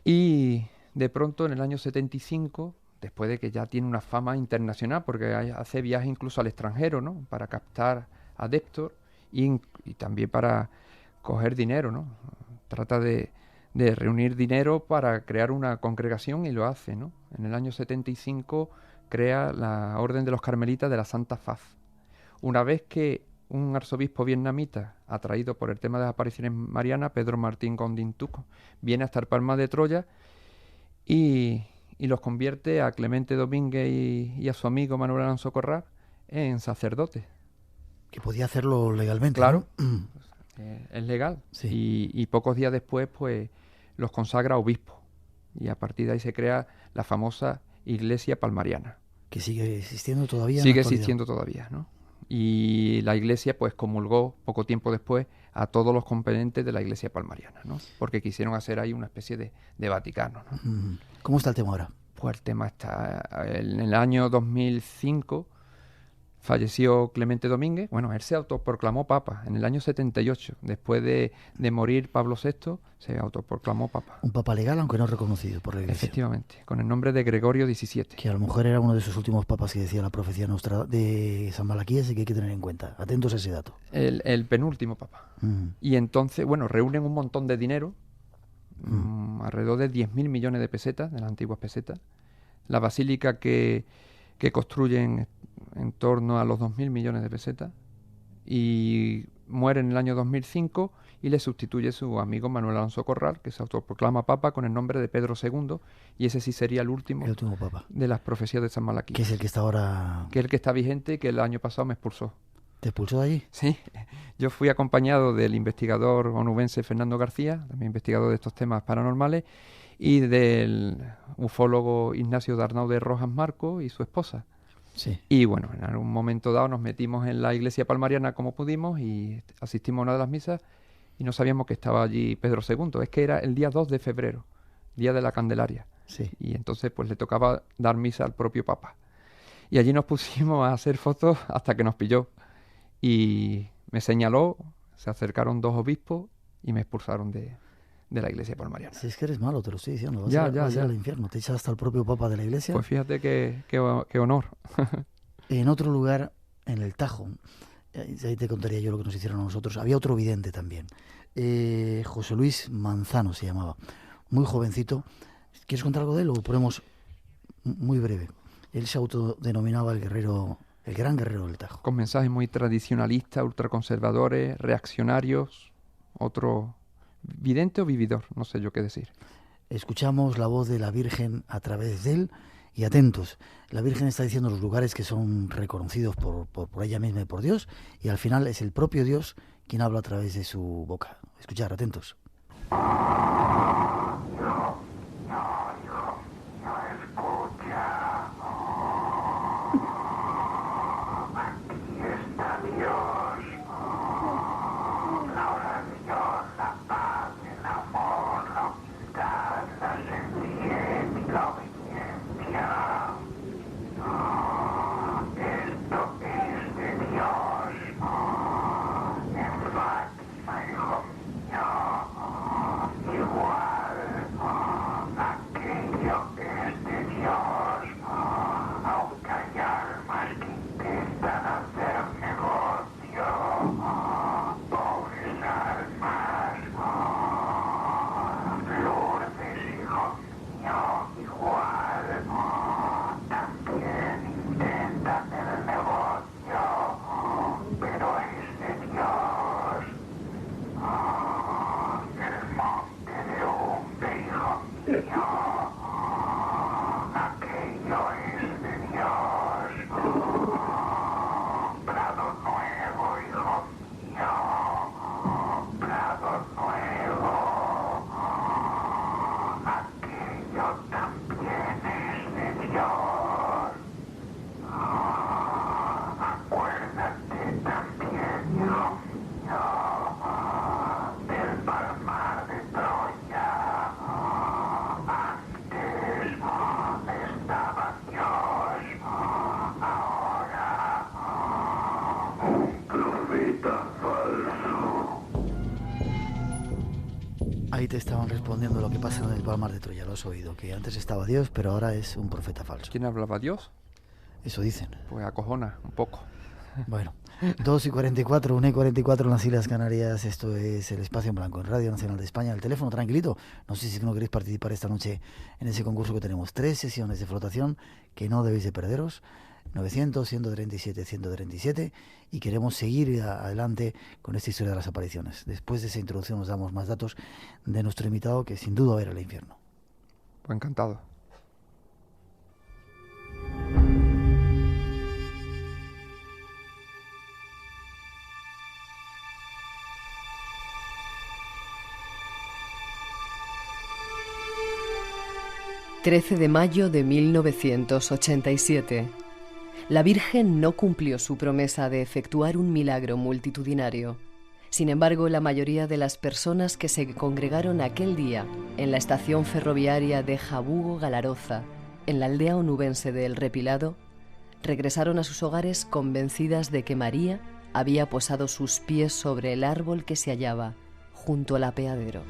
[SPEAKER 3] Y de pronto en el año 75, después de que ya tiene una fama internacional, porque hace viajes incluso al extranjero, ¿no?, para captar adeptos y también para coger dinero, ¿no? Trata de reunir dinero para crear una congregación y lo hace, ¿no? En el año 75 crea la Orden de los Carmelitas de la Santa Faz. Una vez que un arzobispo vietnamita, atraído por el tema de las apariciones marianas, Pedro Martín Gondín Tuc, viene hasta el Palmar de Troya y los convierte a Clemente Domínguez y a su amigo Manuel Alonso Corral en sacerdotes.
[SPEAKER 2] Que podía hacerlo legalmente.
[SPEAKER 3] Claro,
[SPEAKER 2] ¿no?
[SPEAKER 3] Es legal.
[SPEAKER 2] Sí.
[SPEAKER 3] Y pocos días después pues los consagra obispos. Y a partir de ahí se crea la famosa Iglesia Palmariana.
[SPEAKER 2] Que sigue existiendo todavía.
[SPEAKER 3] Sigue existiendo todavía, ¿no? Y la Iglesia pues comulgó poco tiempo después a todos los componentes de la Iglesia Palmariana, ¿no? Porque quisieron hacer ahí una especie de Vaticano, ¿no?
[SPEAKER 2] ¿Cómo está el tema ahora?
[SPEAKER 3] Pues el tema está... En el año 2005 falleció Clemente Domínguez. Bueno, él se autoproclamó papa en el año 78. Después de morir Pablo VI, se autoproclamó papa.
[SPEAKER 2] Un papa legal, aunque no reconocido por la Iglesia.
[SPEAKER 3] Efectivamente, con el nombre de Gregorio XVII.
[SPEAKER 2] Que a lo mejor era uno de esos últimos papas que decía la profecía nuestra de San Malaquías y que hay que tener en cuenta. Atentos a ese dato.
[SPEAKER 3] El penúltimo papa. Y entonces, bueno, reúnen un montón de dinero, alrededor de 10.000 millones de pesetas, de las antiguas pesetas. La basílica que construyen en torno a los 2.000 millones de pesetas y muere en el año 2005 y le sustituye su amigo Manuel Alonso Corral, que se autoproclama papa con el nombre de Pedro II, y ese sí sería el último
[SPEAKER 2] papa
[SPEAKER 3] de las profecías de San Malaquías.
[SPEAKER 2] Que es el que está ahora...
[SPEAKER 3] Que es el que está vigente y que el año pasado me expulsó.
[SPEAKER 2] ¿Te expulsó de allí?
[SPEAKER 3] Sí, yo fui acompañado del investigador onubense Fernando García, también investigador de estos temas paranormales, y del ufólogo Ignacio Darnau de Rojas Marco y su esposa.
[SPEAKER 2] Sí.
[SPEAKER 3] Y bueno, en algún momento dado nos metimos en la iglesia palmariana como pudimos y asistimos a una de las misas y no sabíamos que estaba allí Pedro II. Es que era el día 2 de febrero, día de la Candelaria.
[SPEAKER 2] Sí.
[SPEAKER 3] Y entonces pues le tocaba dar misa al propio Papa. Y allí nos pusimos a hacer fotos hasta que nos pilló. Y me señaló, se acercaron 2 obispos y me expulsaron de la iglesia palmariana.
[SPEAKER 2] Si es que eres malo, te lo estoy diciendo. Vas
[SPEAKER 3] Ya.
[SPEAKER 2] a ir al infierno. Te echas hasta el propio papa de la iglesia.
[SPEAKER 3] Pues fíjate qué honor.
[SPEAKER 2] En otro lugar, en el Tajo, ahí te contaría yo lo que nos hicieron a nosotros. Había otro vidente también. José Luis Manzano se llamaba. Muy jovencito. ¿Quieres contar algo de él o ponemos muy breve? Él se autodenominaba el gran guerrero del Tajo.
[SPEAKER 3] Con mensajes muy tradicionalistas, ultraconservadores, reaccionarios, otro vidente o vividor, no sé yo qué decir.
[SPEAKER 2] Escuchamos la voz de la Virgen a través de él y atentos. La Virgen está diciendo los lugares que son reconocidos por ella misma y por Dios, y al final es el propio Dios quien habla a través de su boca. Escuchar, atentos. Ahí te estaban respondiendo lo que pasa en el Palmar de Troya, lo has oído, que antes estaba Dios, pero ahora es un profeta falso.
[SPEAKER 3] ¿Quién hablaba? ¿Dios?
[SPEAKER 2] Eso dicen.
[SPEAKER 3] Pues acojona un poco.
[SPEAKER 2] Bueno, 2:44, 1:44 en las Islas Canarias. Esto es El Espacio en Blanco en Radio Nacional de España. El teléfono, tranquilito. No sé si no queréis participar esta noche en ese concurso que tenemos. 3 sesiones de flotación que no debéis de perderos. 900-137-137, y queremos seguir adelante con esta historia de las apariciones. Después de esa introducción nos damos más datos de nuestro invitado, que sin duda va a ir al infierno.
[SPEAKER 3] Pues encantado.
[SPEAKER 1] ...13 de mayo de 1987... La Virgen no cumplió su promesa de efectuar un milagro multitudinario. Sin embargo, la mayoría de las personas que se congregaron aquel día en la estación ferroviaria de Jabugo-Galaroza, en la aldea onubense de El Repilado, regresaron a sus hogares convencidas de que María había posado sus pies sobre el árbol que se hallaba junto al apeadero.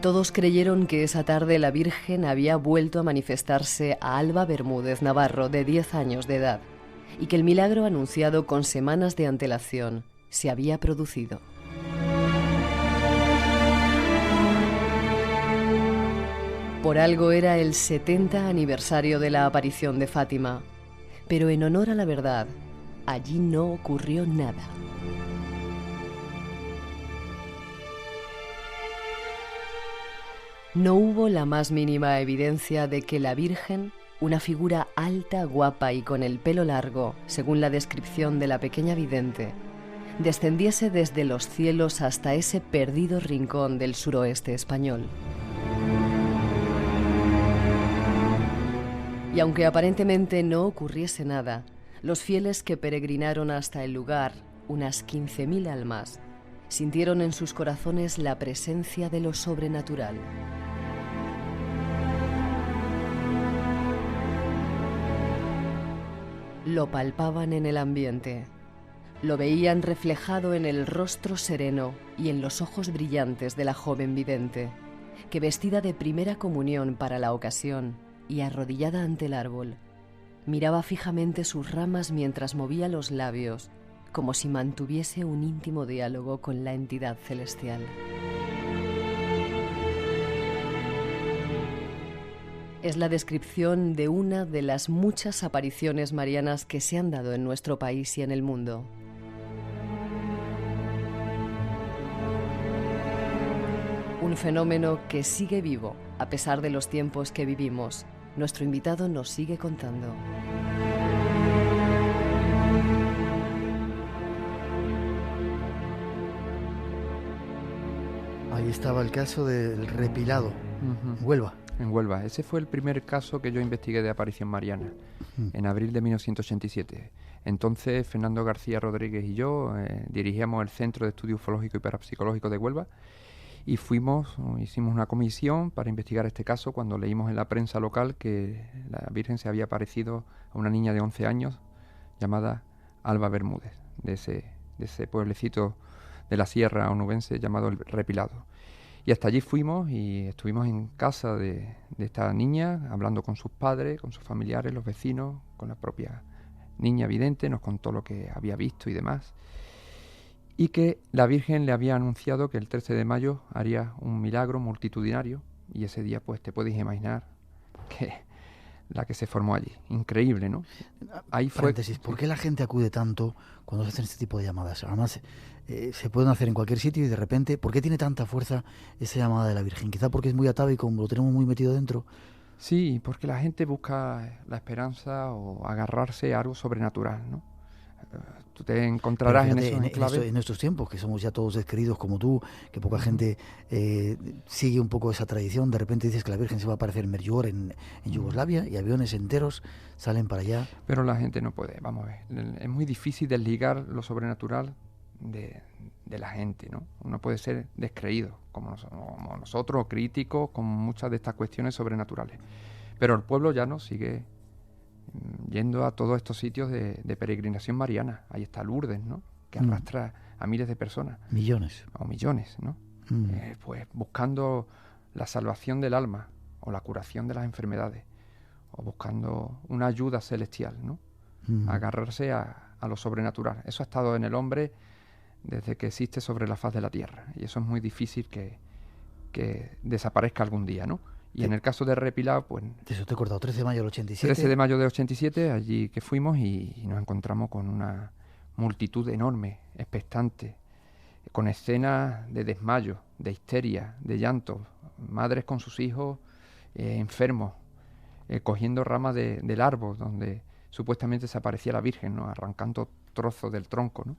[SPEAKER 1] Todos creyeron que esa tarde la Virgen había vuelto a manifestarse a Alba Bermúdez Navarro, de 10 años de edad, y que el milagro anunciado con semanas de antelación se había producido. Por algo era el 70 aniversario de la aparición de Fátima. Pero en honor a la verdad, allí no ocurrió nada. No hubo la más mínima evidencia de que la Virgen, una figura alta, guapa y con el pelo largo, según la descripción de la pequeña vidente, descendiese desde los cielos hasta ese perdido rincón del suroeste español. Y aunque aparentemente no ocurriese nada, los fieles que peregrinaron hasta el lugar, unas 15.000 almas, sintieron en sus corazones la presencia de lo sobrenatural. Lo palpaban en el ambiente, lo veían reflejado en el rostro sereno y en los ojos brillantes de la joven vidente, que vestida de primera comunión para la ocasión y arrodillada ante el árbol, miraba fijamente sus ramas mientras movía los labios, como si mantuviese un íntimo diálogo con la entidad celestial. Es la descripción de una de las muchas apariciones marianas que se han dado en nuestro país y en el mundo. Un fenómeno que sigue vivo a pesar de los tiempos que vivimos. Nuestro invitado nos sigue contando.
[SPEAKER 2] Ahí estaba el caso del Repilado, Huelva.
[SPEAKER 3] En Huelva. Ese fue el primer caso que yo investigué de aparición mariana, en abril de 1987. Entonces, Fernando García Rodríguez y yo dirigíamos el Centro de Estudio Ufológico y Parapsicológico de Huelva y hicimos una comisión para investigar este caso cuando leímos en la prensa local que la Virgen se había aparecido a una niña de 11 años llamada Alba Bermúdez, de ese pueblecito de la sierra onubense llamado El Repilado. Y hasta allí fuimos y estuvimos en casa de esta niña, hablando con sus padres, con sus familiares, los vecinos, con la propia niña vidente, nos contó lo que había visto y demás. Y que la Virgen le había anunciado que el 13 de mayo haría un milagro multitudinario. Y ese día, pues, te puedes imaginar que la que se formó allí. Increíble, ¿no?
[SPEAKER 2] Ahí fue... Paréntesis, ¿por qué la gente acude tanto cuando se hacen este tipo de llamadas? Además, se pueden hacer en cualquier sitio y de repente, ¿por qué tiene tanta fuerza esa llamada de la Virgen? Quizá porque es muy atávico, lo tenemos muy metido dentro.
[SPEAKER 3] Sí, porque la gente busca la esperanza o agarrarse a algo sobrenatural, ¿no? Tú te encontrarás
[SPEAKER 2] fíjate,
[SPEAKER 3] en esos enclaves.
[SPEAKER 2] En estos tiempos, que somos ya todos descreídos como tú, que poca gente sigue un poco esa tradición, de repente dices que la Virgen se va a aparecer en Medjugorje, en Yugoslavia, y aviones enteros salen para allá.
[SPEAKER 3] Pero la gente no puede, vamos a ver, es muy difícil desligar lo sobrenatural de la gente, ¿no? Uno puede ser descreído, como nosotros, críticos, con muchas de estas cuestiones sobrenaturales. Pero el pueblo llano sigue yendo a todos estos sitios de peregrinación mariana. Ahí está Lourdes, ¿no? Que arrastra a miles de personas.
[SPEAKER 2] Millones.
[SPEAKER 3] O millones, ¿no? Pues buscando la salvación del alma o la curación de las enfermedades o buscando una ayuda celestial, ¿no? Agarrarse a lo sobrenatural. Eso ha estado en el hombre desde que existe sobre la faz de la tierra y eso es muy difícil que desaparezca algún día, ¿no? Y en el caso de Repilado, pues...
[SPEAKER 2] Eso te he cortado, 13 de mayo del 87.
[SPEAKER 3] 13 de mayo del 87, allí que fuimos y nos encontramos con una multitud enorme, expectante, con escenas de desmayo, de histeria, de llanto, madres con sus hijos enfermos, cogiendo ramas del árbol donde supuestamente se aparecía la Virgen, ¿no? Arrancando trozos del tronco, ¿no?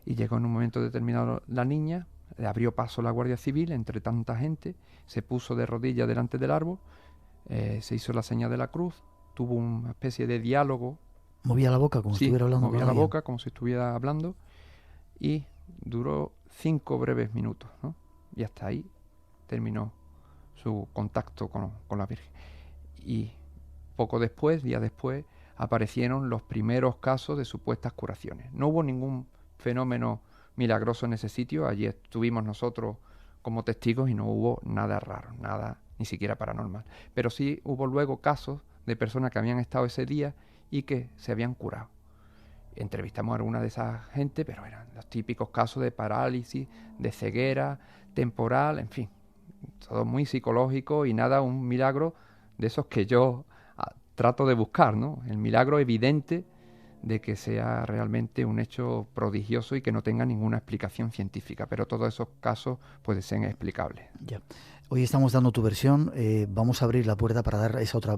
[SPEAKER 3] Y llegó en un momento determinado la niña, le abrió paso la Guardia Civil entre tanta gente, se puso de rodillas delante del árbol, se hizo la señal de la cruz, tuvo una especie de diálogo.
[SPEAKER 2] Movía la boca como si estuviera hablando.
[SPEAKER 3] Movía la boca como si estuviera hablando y duró 5 breves minutos, ¿no? Y hasta ahí terminó su contacto con la Virgen. Y poco después, días después, aparecieron los primeros casos de supuestas curaciones. No hubo ningún fenómeno milagroso en ese sitio, allí estuvimos nosotros como testigos y no hubo nada raro, nada ni siquiera paranormal. Pero sí hubo luego casos de personas que habían estado ese día y que se habían curado. Entrevistamos a alguna de esas gente, pero eran los típicos casos de parálisis, de ceguera temporal, en fin, todo muy psicológico y nada un milagro de esos que yo trato de buscar, ¿no? El milagro evidente de que sea realmente un hecho prodigioso y que no tenga ninguna explicación científica, pero todos esos casos pueden ser explicables.
[SPEAKER 2] Ya. Hoy estamos dando tu versión, vamos a abrir la puerta para dar esa otra,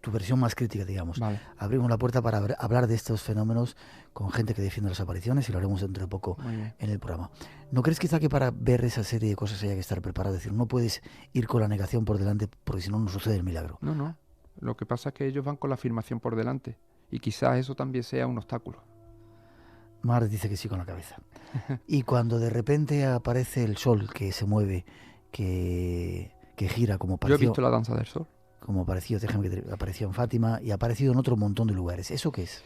[SPEAKER 2] tu versión más crítica, digamos.
[SPEAKER 3] Vale.
[SPEAKER 2] Abrimos la puerta para hablar de estos fenómenos con gente que defiende las apariciones y lo haremos dentro de poco en el programa. ¿No crees quizá que para ver esa serie de cosas haya que estar preparado? Es decir, no puedes ir con la negación por delante porque si no, no sucede el milagro.
[SPEAKER 3] No. Lo que pasa es que ellos van con la afirmación por delante y quizás eso también sea un obstáculo.
[SPEAKER 2] Mar dice que sí con la cabeza. Y cuando de repente aparece el sol que se mueve, que gira como pareció...
[SPEAKER 3] Yo he visto la danza del sol.
[SPEAKER 2] Como apareció en Fátima y ha aparecido en otro montón de lugares. ¿Eso qué es?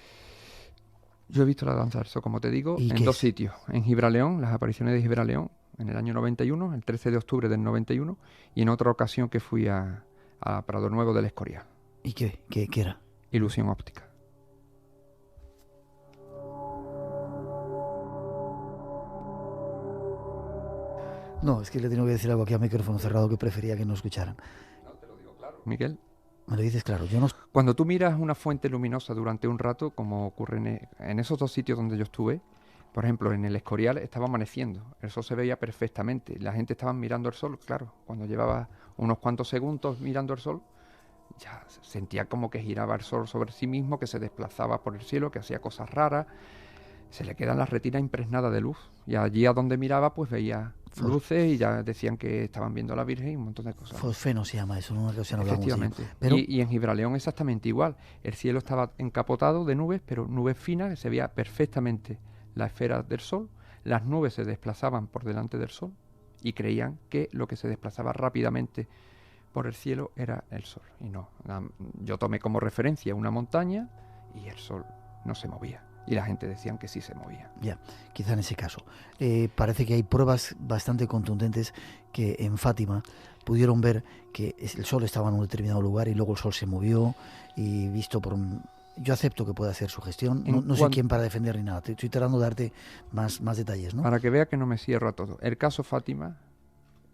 [SPEAKER 3] Yo he visto la danza del sol, como te digo, en dos sitios. En Gibraleón, las apariciones de Gibraleón, en el año 91, el 13 de octubre del 91, y en otra ocasión que fui a Prado Nuevo del Escorial.
[SPEAKER 2] ¿Y qué era?
[SPEAKER 3] Ilusión óptica.
[SPEAKER 2] No, es que le tengo que decir algo aquí a micrófono cerrado que prefería que no escucharan.
[SPEAKER 3] No, te lo digo claro, Miguel.
[SPEAKER 2] Me lo dices claro. Yo no...
[SPEAKER 3] Cuando tú miras una fuente luminosa durante un rato, como ocurre en esos dos sitios donde yo estuve, por ejemplo, en el Escorial estaba amaneciendo, el sol se veía perfectamente, la gente estaba mirando el sol, claro, cuando llevaba unos cuantos segundos mirando el sol, ya sentía como que giraba el sol sobre sí mismo, que se desplazaba por el cielo, que hacía cosas raras, se le quedan las retinas impregnadas de luz, y allí a donde miraba pues veía luces y ya decían que estaban viendo a la Virgen y un montón de cosas.
[SPEAKER 2] Fosfeno se llama eso, en una ocasión hablamos.
[SPEAKER 3] Efectivamente.
[SPEAKER 2] Pero...
[SPEAKER 3] Y en Gibraleón exactamente igual. El cielo estaba encapotado de nubes, pero nubes finas, que se veía perfectamente la esfera del sol. Las nubes se desplazaban por delante del sol y creían que lo que se desplazaba rápidamente por el cielo era el sol. Y no, yo tomé como referencia una montaña y el sol no se movía. Y la gente decían que sí se movía.
[SPEAKER 2] Ya, quizá en ese caso. Parece que hay pruebas bastante contundentes que en Fátima pudieron ver que el sol estaba en un determinado lugar y luego el sol se movió y visto por un... Yo acepto que pueda ser su gestión. No soy quien para defender ni nada. Estoy tratando de darte más detalles, ¿no?
[SPEAKER 3] Para que vea que no me cierro a todo. El caso Fátima,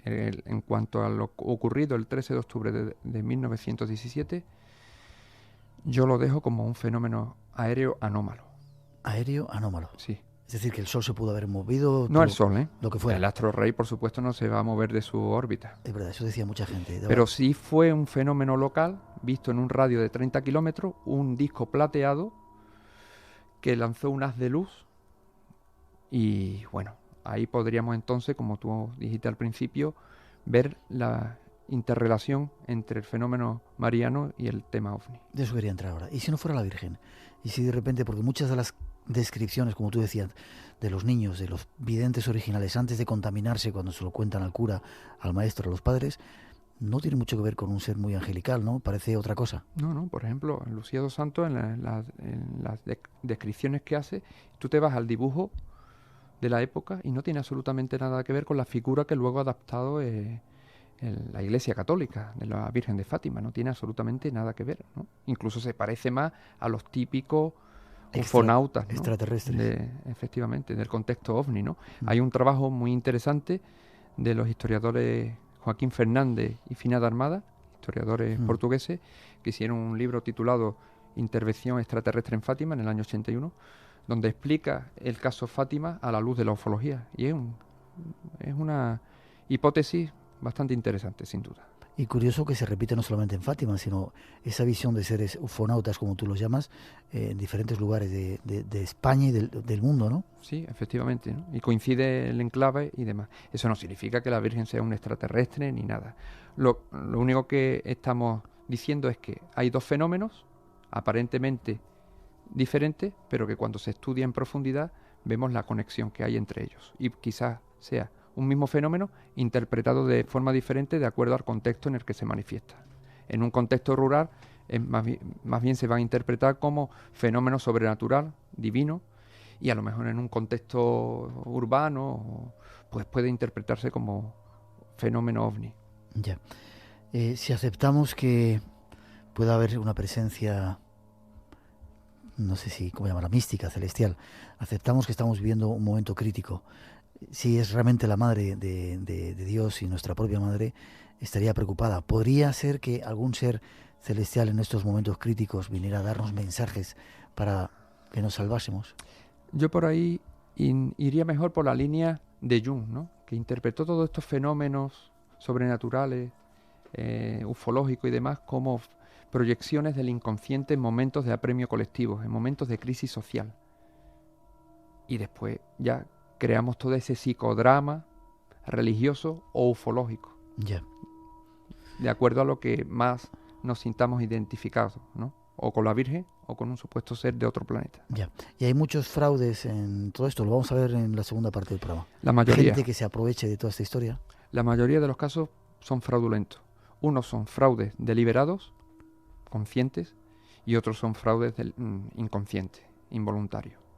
[SPEAKER 3] en cuanto a lo ocurrido el 13 de octubre de 1917, yo lo dejo como un fenómeno aéreo anómalo.
[SPEAKER 2] Aéreo anómalo.
[SPEAKER 3] Sí.
[SPEAKER 2] Es decir, que el Sol se pudo haber movido...
[SPEAKER 3] No el Sol,
[SPEAKER 2] lo que fuera.
[SPEAKER 3] El astro rey, por supuesto, no se va a mover de su órbita.
[SPEAKER 2] Es verdad, eso decía mucha gente.
[SPEAKER 3] Pero sí fue un fenómeno local, visto en un radio de 30 kilómetros, un disco plateado que lanzó un haz de luz y, bueno, ahí podríamos entonces, como tú dijiste al principio, ver la interrelación entre el fenómeno mariano y el tema ovni.
[SPEAKER 2] De eso quería entrar ahora. ¿Y si no fuera la Virgen? Y si de repente, porque muchas de las descripciones, como tú decías, de los niños, de los videntes originales, antes de contaminarse cuando se lo cuentan al cura, al maestro, a los padres, no tiene mucho que ver con un ser muy angelical, ¿no? Parece otra cosa.
[SPEAKER 3] No, por ejemplo, Lucía dos Santos, en las descripciones que hace, tú te vas al dibujo de la época y no tiene absolutamente nada que ver con la figura que luego ha adaptado la Iglesia Católica de la Virgen de Fátima. No tiene absolutamente nada que ver, ¿no? Incluso se parece más a los típicos ufonautas, ¿no?
[SPEAKER 2] Extraterrestres.
[SPEAKER 3] Efectivamente, del contexto ovni, ¿no? Hay un trabajo muy interesante de los historiadores Joaquín Fernández y Fina de Armada, historiadores portugueses, que hicieron un libro titulado Intervención extraterrestre en Fátima en el año 81, donde explica el caso Fátima a la luz de la ufología. Y es una hipótesis bastante interesante, sin duda.
[SPEAKER 2] Y curioso que se repite no solamente en Fátima, sino esa visión de seres ufonautas, como tú los llamas, en diferentes lugares de España y del mundo, ¿no?
[SPEAKER 3] Sí, efectivamente, ¿no? Y coincide el enclave y demás. Eso no significa que la Virgen sea un extraterrestre ni nada. Lo único que estamos diciendo es que hay dos fenómenos aparentemente diferentes, pero que cuando se estudia en profundidad vemos la conexión que hay entre ellos. Y quizás sea un mismo fenómeno interpretado de forma diferente de acuerdo al contexto en el que se manifiesta. En un contexto rural, más bien se va a interpretar como fenómeno sobrenatural, divino, y a lo mejor en un contexto urbano, pues puede interpretarse como fenómeno ovni.
[SPEAKER 2] Ya. Si aceptamos que pueda haber una presencia, no sé si, ¿cómo llamarla? Mística, celestial, aceptamos que estamos viviendo un momento crítico. Si es realmente la madre de Dios y nuestra propia madre, estaría preocupada. ¿Podría ser que algún ser celestial en estos momentos críticos viniera a darnos mensajes para que nos salvásemos?
[SPEAKER 3] Yo por ahí iría mejor por la línea de Jung, ¿no? Que interpretó todos estos fenómenos sobrenaturales, ufológicos y demás como proyecciones del inconsciente en momentos de apremio colectivo, en momentos de crisis social. Y después ya creamos todo ese psicodrama religioso o ufológico.
[SPEAKER 2] Ya.
[SPEAKER 3] De acuerdo a lo que más nos sintamos identificados, ¿no? O con la Virgen o con un supuesto ser de otro planeta.
[SPEAKER 2] Ya. Y hay muchos fraudes en todo esto, lo vamos a ver en la segunda parte del programa.
[SPEAKER 3] La mayoría.
[SPEAKER 2] Gente que se aproveche de toda esta historia.
[SPEAKER 3] La mayoría de los casos son fraudulentos. Unos son fraudes deliberados, conscientes, y otros son fraudes inconscientes, involuntarios.